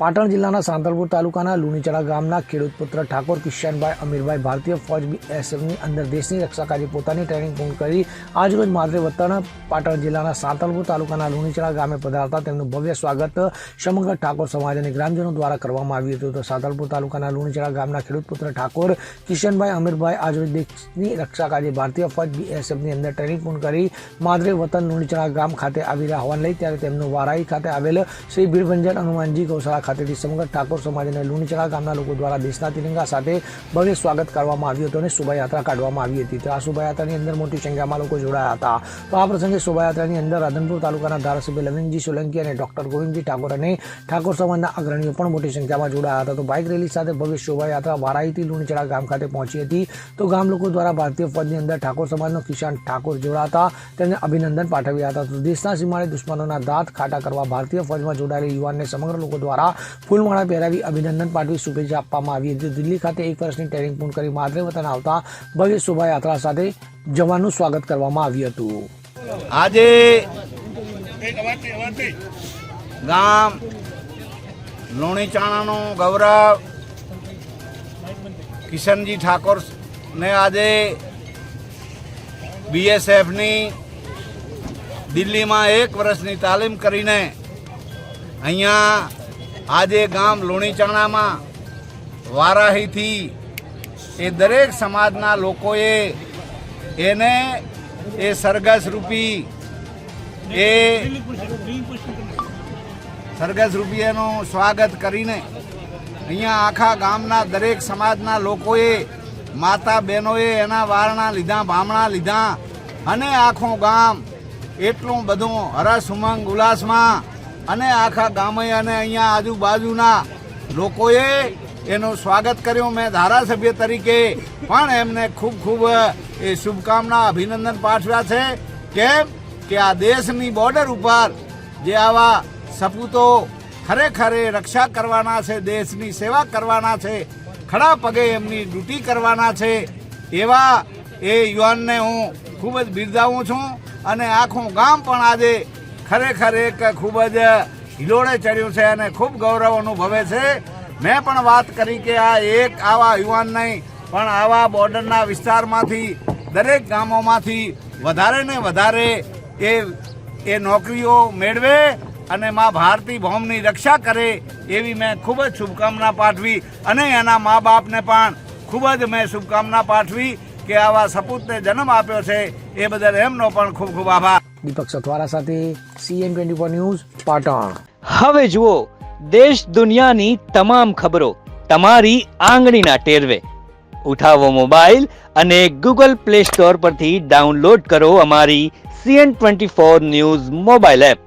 પાટણ જિલ્લાના સાંતલપુર તાલુકાના લુણીચડા ગામના ખેડૂત પુત્ર ઠાકોર કિશનભાઈ અમીરભાઈ ભારતીય ફોજ બીએસએફની અંદર દેશની રક્ષા કાર્ય પોતાની ટ્રેનિંગ પૂર્ણ કરી આજરોજ માદરે વતન પાટણ જિલ્લાના સાંતલપુર તાલુકાના લુણીચડા ગામે પધારતા તેમનું ભવ્ય સ્વાગત સમગ્ર ઠાકોર સમાજ અને ગ્રામજનો દ્વારા કરવામાં આવ્યું હતું. તો સાંતલપુર તાલુકાના લુણીચડા ગામના ખેડૂત પુત્ર ઠાકોર કિશનભાઈ અમીરભાઈ આજરોજ દેશની રક્ષા કાર્ય ભારતીય ફોજ બીએસએફની અંદર ટ્રેનિંગ પૂર્ણ કરી માદરે વતન લુણીચડા ગામ ખાતે આવી રહ્યા હોવાનું લઈ ત્યારે તેમનું વારાઈ ખાતે આવેલ શ્રી ભીડભંજન હનુમાનજી ગૌશાળા ખાતેથી સમગ્ર ઠાકોર સમાજ અને લુણીચડા ગામના લોકો દ્વારા દેશના તિરંગા સાથે ભવ્ય સ્વાગત કરવામાં આવ્યું હતું અને શોભાયાત્રા કાઢવામાં આવી હતી. તો આ શોભાયાત્રાની અંદર મોટી સંખ્યામાં લોકો જોડાયા હતા. તો આ પ્રસંગે શોભાયાત્રાની અંદર રાધનપુર તાલુકાના ધારાસભ્ય લવિંગજી સોલંકી અને ડોક્ટર ગોવિંદજી ઠાકોર અને ઠાકોર સમાજના અગ્રણીઓ પણ મોટી સંખ્યામાં જોડાયા હતા. તો બાઇક રેલી સાથે ભવ્ય શોભાયાત્રા વારાઈથી લુણીચડા ગામ ખાતે પહોંચી હતી. તો ગામ લોકો દ્વારા ભારતીય ફોજની અંદર ઠાકોર સમાજનો કિસાન ઠાકોર જોડાતા તેમને અભિનંદન પાઠવ્યા હતા. તો દેશના સીમાડે દુશ્મનોના દાંત ખાટા કરવા ભારતીય ફોજમાં જોડાયેલા યુવાનને સમગ્ર લોકો દ્વારા ફૂલમાળા પહેરાવી અભિનંદન પાઠવી શુભેચ્છા આપવામાં આવી હતી. દિલ્હી ખાતે 1 વર્ષની ટ્રેનિંગ પૂર્ણ કરી માદરે વતન આવતા ભવ્ય શોભાયાત્રા સાથે જવાનનું સ્વાગત કરવામાં આવ્યું હતું. આજે ગામ લુણીચાણાનું ગૌરવ કિશનજી ઠાકોર ને આજે બીએસએફની દિલ્હીમાં 1 વર્ષની તાલીમ કરીને અહીંયા આજે ગામ લુણીચણામાં વારાહીથી એ દરેક સમાજના લોકોએ એને એ સરઘસ રૂપી એનું સ્વાગત કરીને અહીંયા આખા ગામના દરેક સમાજના લોકોએ માતા બહેનોએ એના વારણા લીધા, ભામણા લીધા અને આખું ગામ એટલું બધું હરસ ઉમંગ ઉલ્લાસમાં અને આખા ગામે અને અહીંયા આજુબાજુના લોકોએ એનું સ્વાગત કર્યું. મેં ધારાસભ્ય તરીકે પણ એમને ખૂબ ખૂબ એ શુભકામના અભિનંદન પાઠવ્યા છે. કેમ કે આ દેશની બોર્ડર ઉપર જે આવા સપૂતો ખરેખર રક્ષા કરવાના છે, દેશની સેવા કરવાના છે, ખડા પગે એમની ડ્યુટી કરવાના છે, એવા એ યુવાનને હું ખૂબ જ બિરદાવું છું. અને આખું ગામ પણ આજે ખરેખર એક ખૂબ જ હિલોળે ચડ્યું છે અને ખૂબ ગૌરવ અનુભવે છે. મેં પણ વાત કરી કે આ એક આવા યુવાન નહીં પણ આવા બોર્ડરના વિસ્તારમાંથી દરેક ગામોમાંથી વધારે ને વધારે એ નોકરીઓ મેળવે અને મા ભારતી ભૌમની રક્ષા કરે એવી મેં ખૂબ જ શુભકામના પાઠવી અને એના મા બાપને પણ ખૂબ જ મેં શુભકામના પાઠવી કે આવા સપૂતને જન્મ આપ્યો છે એ બદલ એમનો પણ ખૂબ ખૂબ આભાર. દીપક સથવારા સાથે CM24 ન્યૂઝ પાટણ. હવે જુઓ દેશ દુનિયાની તમામ ખબરો તમારી આંગળીના ટેરવે. ઉઠાવો મોબાઈલ અને Google Play Store પરથી ડાઉનલોડ કરો અમારી CM24 ન્યૂઝ મોબાઈલ એપ.